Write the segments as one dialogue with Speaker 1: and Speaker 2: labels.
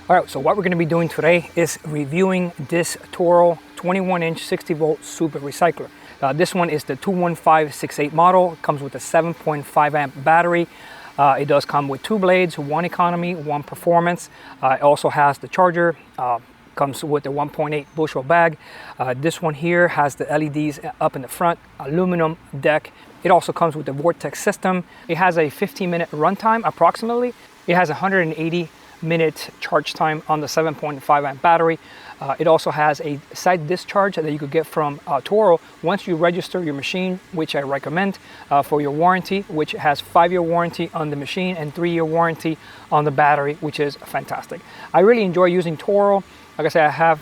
Speaker 1: All right, so what we're going to be doing today is reviewing this TORO 21-inch 60-volt super recycler. This one is the 21568 model. It comes with a 7.5 amp battery. It does come with two blades, one economy, one performance. It also has the charger. Comes with a 1.8 bushel bag. This one here has the LEDs up in the front, aluminum deck. It also comes with the Vortex system. It has a 15-minute runtime approximately. It has 180-minute charge time on the 7.5 amp battery. It also has a side discharge that you could get from TORO once you register your machine, which I recommend for your warranty, which has 5-year warranty on the machine and 3-year warranty on the battery, which is fantastic. I really enjoy using TORO. Like I said, I have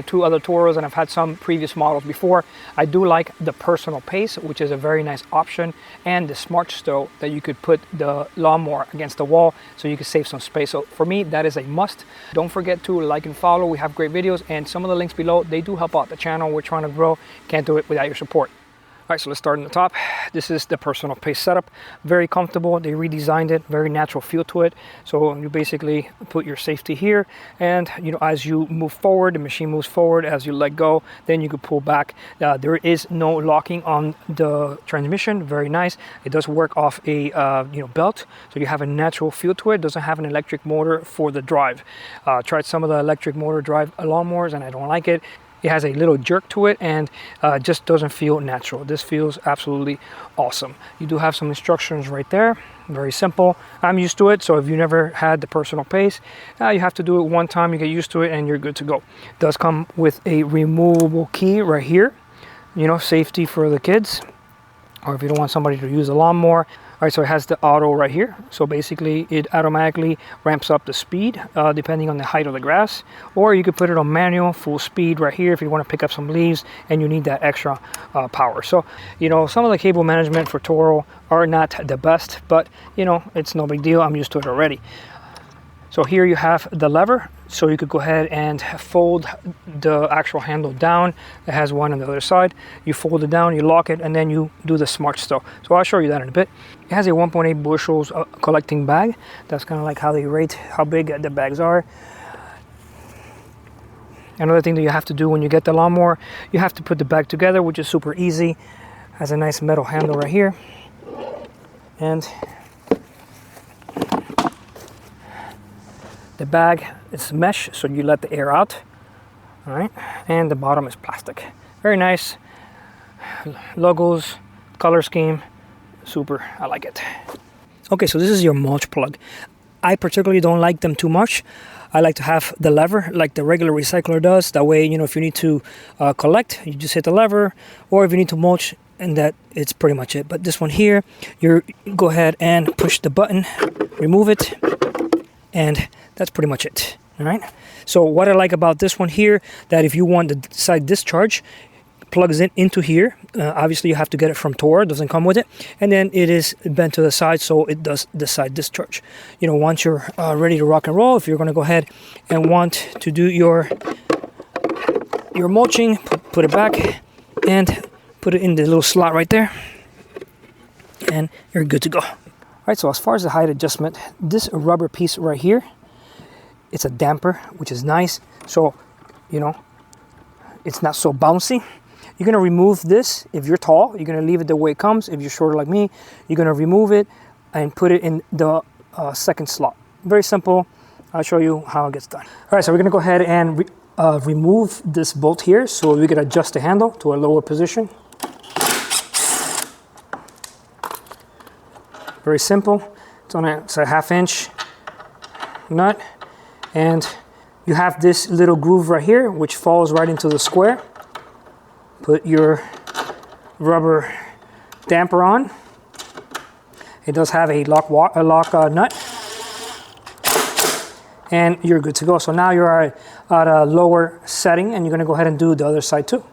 Speaker 1: two other TOROs and I've had some previous models before. I do like the personal pace, which is a very nice option, and the smart stow that you could put the lawnmower against the wall so you can save some space. So for me, that is a must. Don't forget to like and follow. We have great videos, and some of the links below, they do help out the channel. We're trying to grow. Can't do it without your support. All right, so let's start in the top. This is the personal pace setup. Very comfortable. They redesigned it, very natural feel to it. So you basically put your safety here, and as you move forward, the machine moves forward. As you let go, then you can pull back. There is no locking on the transmission. Very nice. It does work off a belt, so you have a natural feel to it. It doesn't have an electric motor for the drive. Tried some of the electric motor drive lawnmowers, and I don't like it. It has a little jerk to it, and just doesn't feel natural. This feels absolutely awesome. You do have some instructions right there. Very simple. I'm used to it, so if you never had the personal pace, you have to do it one time, you get used to it, and you're good to go. It does come with a removable key right here. Safety for the kids, or if you don't want somebody to use the lawnmower. All right, so it has the auto right here. So basically it automatically ramps up the speed depending on the height of the grass, or you could put it on manual, full speed right here if you want to pick up some leaves and you need that extra power. So, some of the cable management for TORO are not the best, but it's no big deal. I'm used to it already. So here you have the lever, so you could go ahead and fold the actual handle down. It has one on the other side. You fold it down, you lock it, and then you do the smart stow. So I'll show you that in a bit. It has a 1.8 bushels collecting bag. That's kind of like how they rate how big the bags are. Another thing that you have to do when you get the lawnmower, you have to put the bag together, which is super easy. Has a nice metal handle right here. And the bag is mesh, so you let the air out. All right, and the bottom is plastic. Very nice. Logos, color scheme, super. I like it. Okay, so this is your mulch plug. I particularly don't like them too much. I like to have the lever like the regular recycler does. That way, if you need to collect, you just hit the lever, or if you need to mulch, and that it's pretty much it. But this one here, you go ahead and push the button, remove it, and that's pretty much it. All right, so what I like about this one here, that if you want the side discharge, plugs in into here. Obviously you have to get it from TORO, it doesn't come with it, and then it is bent to the side, so it does the side discharge. Once you're ready to rock and roll, if you're going to go ahead and want to do your mulching, put it back and put it in the little slot right there, and you're good to go. All right, so as far as the height adjustment, this rubber piece right here, it's a damper, which is nice. So, it's not so bouncy. You're going to remove this if you're tall. You're going to leave it the way it comes. If you're shorter like me, you're going to remove it and put it in the second slot. Very simple. I'll show you how it gets done. All right, so we're going to go ahead and remove this bolt here so we can adjust the handle to a lower position. Very simple. It's a 1/2 inch nut, and you have this little groove right here which falls right into the square. Put your rubber damper on. It does have a lock nut, and you're good to go. So now you're at a lower setting, and you're going to go ahead and do the other side too.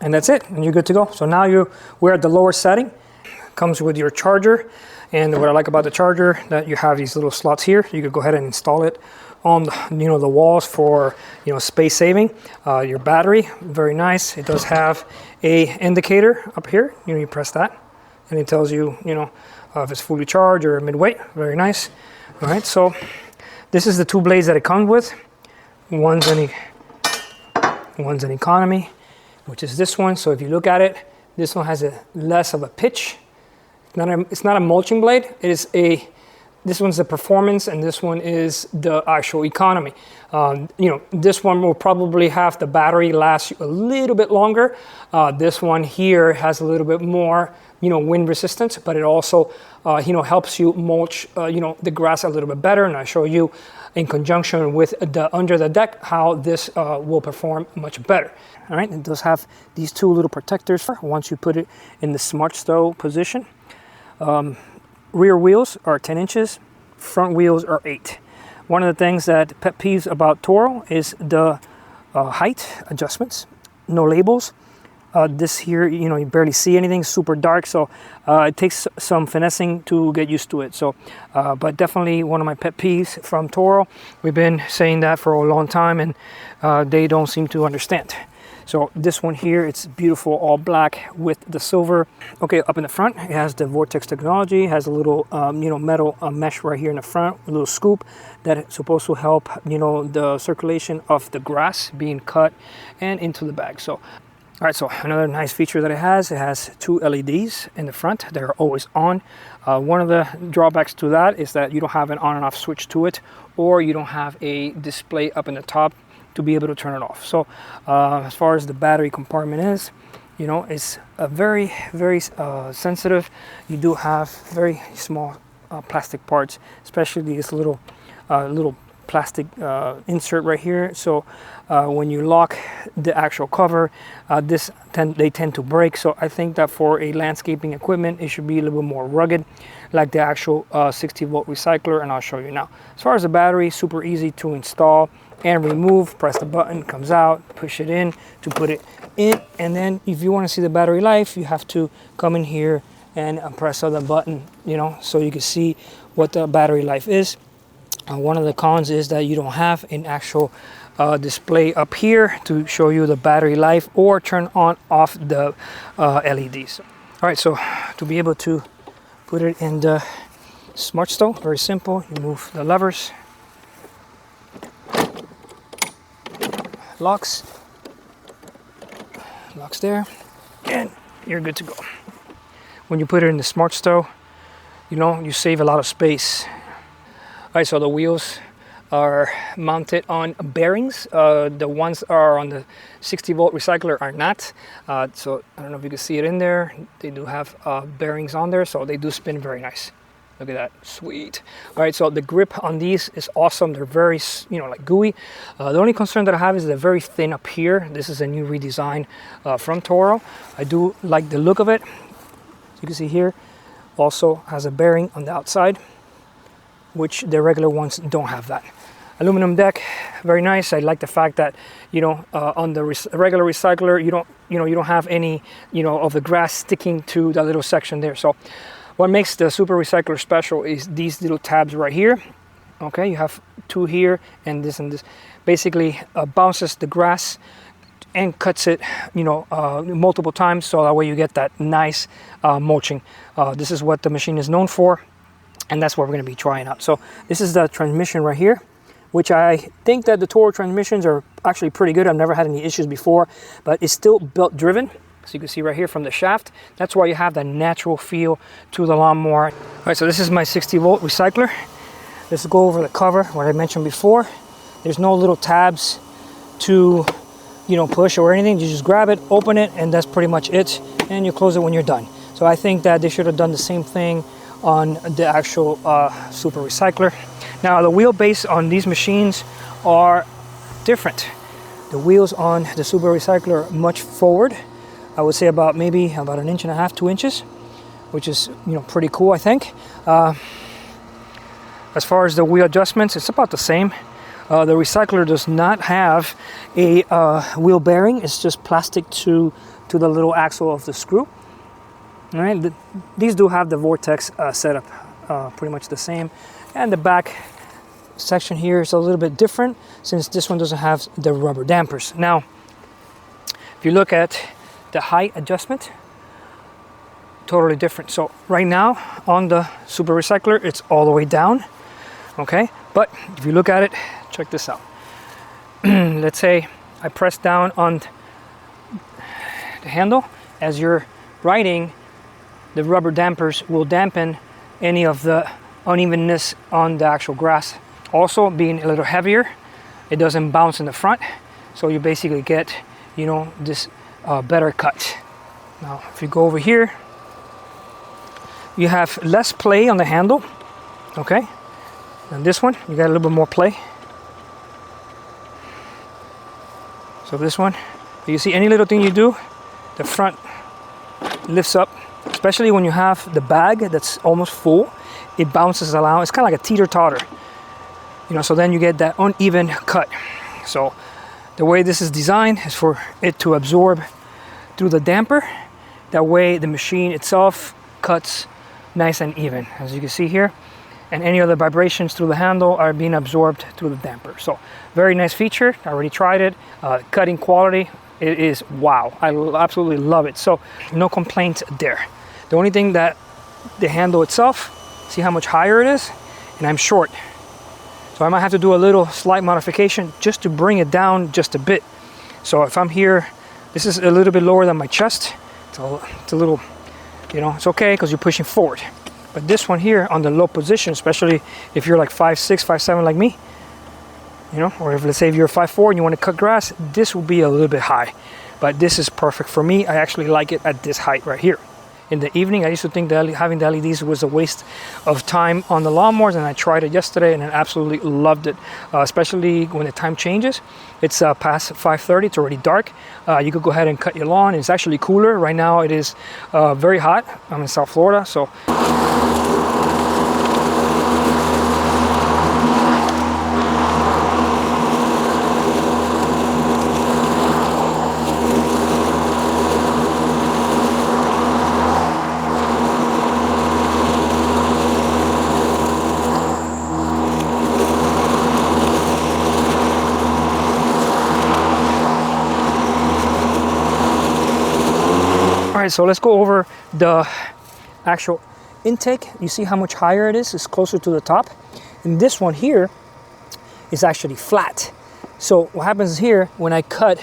Speaker 1: And that's it, and you're good to go. So now we're at the lower setting. Comes with your charger, and what I like about the charger, that you have these little slots here. You could go ahead and install it on the walls for space saving. Your battery, very nice. It does have a indicator up here. You press that, and it tells you if it's fully charged or midway. Very nice. All right, so this is the two blades that it comes with. One's an economy, which is this one. So if you look at it, this one has less of a pitch. It's not a mulching blade. This one's the performance, and this one is the actual economy. This one will probably have the battery last you a little bit longer. This one here has a little bit more, wind resistance, but it also, helps you mulch, the grass a little bit better. And I'll show you in conjunction with the under the deck how this will perform much better. All right, it does have these two little protectors once you put it in the smart stow position. Rear wheels are 10 inches, front wheels are 8. One of the things that pet peeves about Toro is the height adjustments, no labels. This here, you barely see anything, super dark, so it takes some finessing to get used to it. So, but definitely one of my pet peeves from Toro. We've been saying that for a long time, and they don't seem to understand. So this one here, it's beautiful, all black with the silver. Okay, up in the front, it has the Vortex technology, has a little, metal mesh right here in the front, a little scoop that is supposed to help, the circulation of the grass being cut and into the bag. So, all right, so another nice feature that it has two LEDs in the front. They're always on. One of the drawbacks to that is that you don't have an on and off switch to it, or you don't have a display up in the top to be able to turn it off. So as far as the battery compartment is, it's a very, very sensitive. You do have very small plastic parts, especially this little plastic insert right here. So when you lock the actual cover, they tend to break. So I think that for a landscaping equipment, it should be a little bit more rugged, like the actual 60-volt recycler, and I'll show you now. As far as the battery, super easy to install and remove. Press the button, comes out, push it in to put it in, and then if you want to see the battery life, you have to come in here and press the button, so you can see what the battery life is. One of the cons is that you don't have an actual display up here to show you the battery life or turn on off the LEDs. All right, so to be able to put it in the smart stow, very simple. You move the levers, locks there, and you're good to go. When you put it in the smart stow, you save a lot of space. All right, so the wheels are mounted on bearings. The ones are on the 60-volt recycler are not. So I don't know if you can see it in there. They do have bearings on there, so they do spin very nice. Look at that, sweet. All right, so the grip on these is awesome. They're very, like gooey. The only concern that I have is they're very thin up here. This is a new redesign from Toro. I do like the look of it. As you can see here, also has a bearing on the outside, which the regular ones don't have that. Aluminum deck, very nice. I like the fact that on the regular recycler you don't have any of the grass sticking to that little section there. So what makes the Super Recycler special is these little tabs right here. Okay, you have two here and this. Basically bounces the grass and cuts it multiple times, so that way you get that nice mulching. This is what the machine is known for, and that's what we're going to be trying out. So this is the transmission right here, which I think that the Toro transmissions are actually pretty good. I've never had any issues before, but it's still belt driven. So you can see right here from the shaft, that's why you have that natural feel to the lawnmower. All right, so this is my 60-volt recycler. Let's go over the cover, what I mentioned before. There's no little tabs to push or anything. You just grab it, open it, and that's pretty much it. And you close it when you're done. So I think that they should have done the same thing on the actual Super Recycler. Now the wheelbase on these machines are different. The wheels on the Super Recycler are much forward. I would say about maybe about 1.5 inches, 2 inches, which is pretty cool, I think. As far as the wheel adjustments, it's about the same. The recycler does not have a wheel bearing. It's just plastic to the little axle of the screw. All right, these do have the vortex setup, pretty much the same. And the back section here is a little bit different since this one doesn't have the rubber dampers. Now, if you look at the height adjustment, totally different. So right now on the Super Recycler, it's all the way down, okay? But if you look at it, check this out. Let's say I press down on the handle. As you're riding, the rubber dampers will dampen any of the unevenness on the actual grass. Also, being a little heavier, it doesn't bounce in the front, so you basically get, you know, this better cut. Now, if you go over here, you have less play on the handle, okay? And this one, you got a little bit more play. So this one, you see any little thing you do, the front lifts up, especially when you have the bag that's almost full, it bounces around. It's kind of like a teeter-totter, you know, so then you get that uneven cut. So the way this is designed is for it to absorb through the damper. That way the machine itself cuts nice and even, as you can see here. And any other vibrations through the handle are being absorbed through the damper. So very nice feature. I already tried it. Cutting quality, it is wow. I absolutely love it. So no complaints there. The only thing that the handle itself, see how much higher it is? And I'm short. So I might have to do a little slight modification just to bring it down just a bit. So if I'm here, this is a little bit lower than my chest. It's a little, you know, it's okay because you're pushing forward. But this one here on the low position, especially if you're like 5'6", 5'7" like me, you know, or if let's say if you're 5'4" and you want to cut grass, this will be a little bit high. But this is perfect for me. I actually like it at this height right here. In the evening, I used to think that having the LEDs was a waste of time on the lawnmowers, and I tried it yesterday and I absolutely loved it, especially when the time changes. It's past 5:30, it's already dark. You could go ahead and cut your lawn. It's actually cooler. Right now it is very hot. I'm in South Florida, so so let's go over the actual intake. You see how much higher it is? It's closer to the top. And this one here is actually flat. So what happens here, when I cut,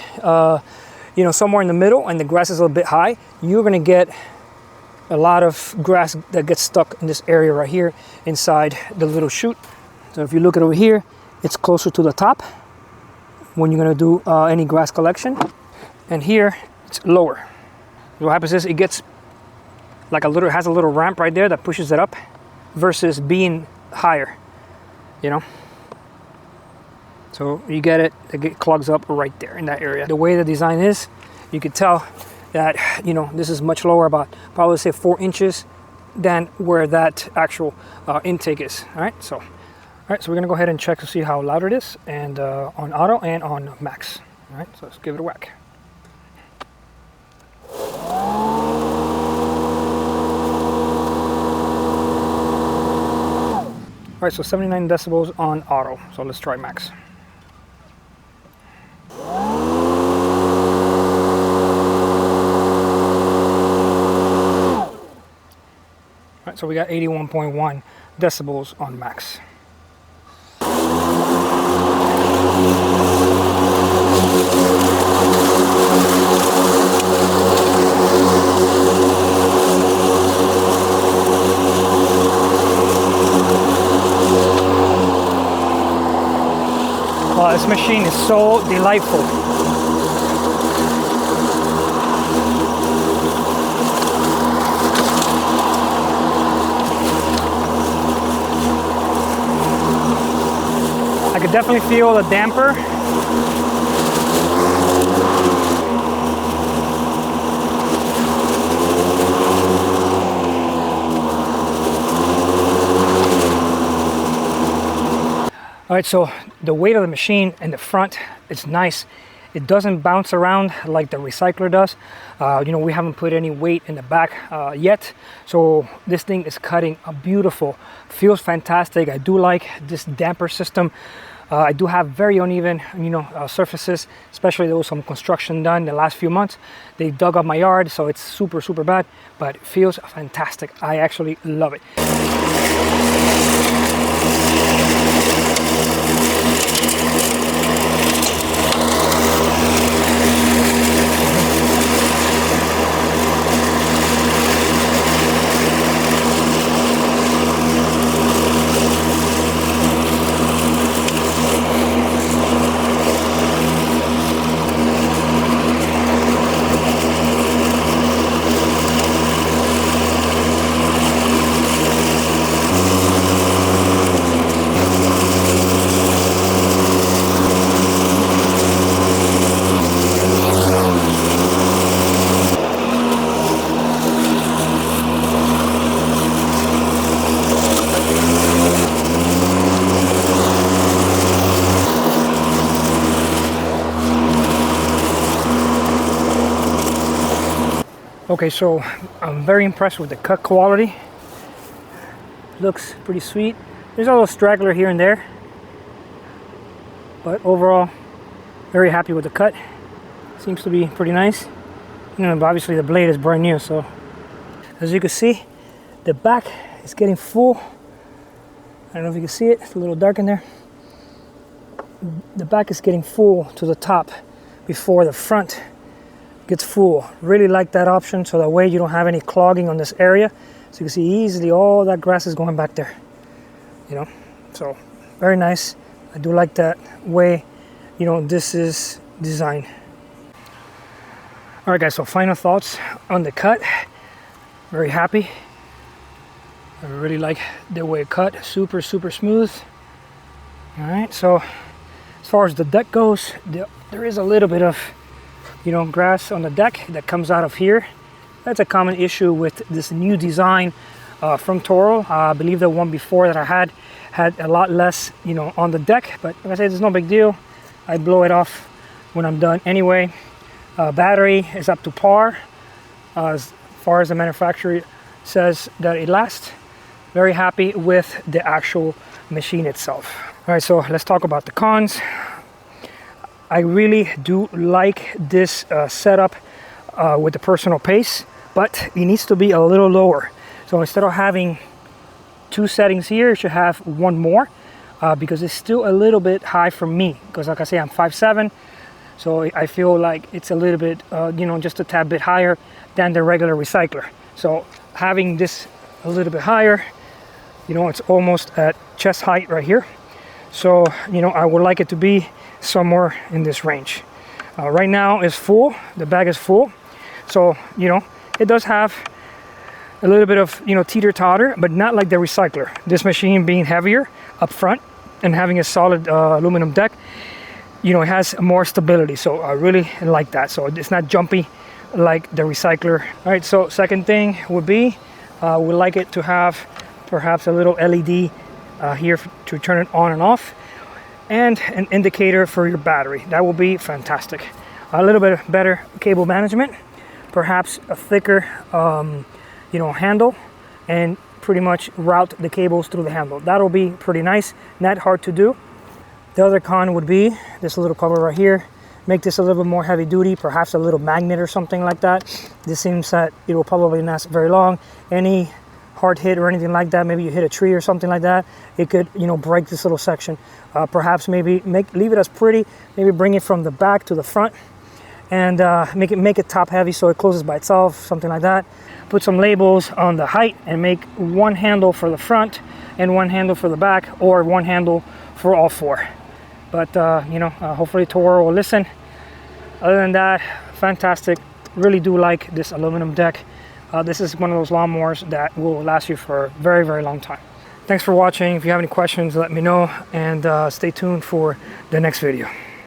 Speaker 1: you know, somewhere in the middle and the grass is a little bit high, you're gonna get a lot of grass that gets stuck in this area right here inside the little chute. So if you look at over here, it's closer to the top when you're gonna do any grass collection. And here, it's lower. What happens is it gets like has a little ramp right there that pushes it up versus being higher, you know? So you get it clogs up right there in that area. The way the design is, you could tell that, you know, this is much lower, about probably say 4 inches than where that actual intake is. All right, so we're gonna go ahead and check to see how loud it is, and on auto and on max. All right, so let's give it a whack. All right, so 79 decibels on auto. So let's try max. All right, so we got 81.1 decibels on max. Wow, this machine is so delightful. I could definitely feel the damper. All right, so the weight of the machine in the front, it's nice It doesn't bounce around like the recycler does. You know, we haven't put any weight in the back yet, so this thing is cutting beautiful. Feels fantastic. I do like this damper system. I do have very uneven, you know, surfaces, especially there was some construction done the last few months. They dug up my yard, so it's super bad, but it feels fantastic. I actually love it. Okay, so I'm very impressed with the cut quality. Looks pretty sweet. There's a little straggler here and there, but overall, very happy with the cut. Seems to be pretty nice. You know, but obviously the blade is brand new, so as you can see, the back is getting full. I don't know if you can see it, it's a little dark in there. The back is getting full to the top before the front gets full. Really like that option, so that way you don't have any clogging on this area. So you can see easily all that grass is going back there, you know, so very nice. I do like that way, you know, this is designed. All right guys, so final thoughts on the cut. Very happy. I really like the way it cut, super smooth. All right, so as far as the deck goes, there is a little bit of, you know, grass on the deck that comes out of here. That's a common issue with this new design from Toro. I believe the one before that I had a lot less, you know, on the deck, but like I said, it's no big deal. I blow it off when I'm done anyway. Battery is up to par as far as the manufacturer says that it lasts. Very happy with the actual machine itself. All right, so let's talk about the cons. I really do like this setup with the personal pace, but it needs to be a little lower. So instead of having two settings here, it should have one more because it's still a little bit high for me. Because like I say, I'm 5'7", so I feel like it's a little bit, you know, just a tad bit higher than the regular recycler. So having this a little bit higher, you know, it's almost at chest height right here. So, you know, I would like it to be somewhere in this range. Right now it's full, the bag is full, so you know it does have a little bit of, you know, teeter-totter, but not like the recycler. This machine being heavier up front and having a solid aluminum deck, you know, it has more stability, so I really like that. So it's not jumpy like the recycler. All right, so second thing would be we like it to have perhaps a little LED here to turn it on and off, and an indicator for your battery. That will be fantastic. A little bit better cable management, perhaps a thicker you know, handle, and pretty much route the cables through the handle. That'll be pretty nice, not hard to do. The other con would be this little cover right here. Make this a little bit more heavy duty, perhaps a little magnet or something like that. This seems that it will probably not last very long. Any hard hit or anything like that, maybe you hit a tree or something like that, it could, you know, break this little section. Perhaps maybe leave it as pretty, maybe bring it from the back to the front, and make it top heavy so it closes by itself, something like that. Put some labels on the height and make one handle for the front and one handle for the back, or one handle for all four. But you know, hopefully Toro will listen. Other than that, fantastic. Really do like this aluminum deck. This is one of those lawnmowers that will last you for a very, very long time. Thanks for watching. If you have any questions, let me know, and stay tuned for the next video.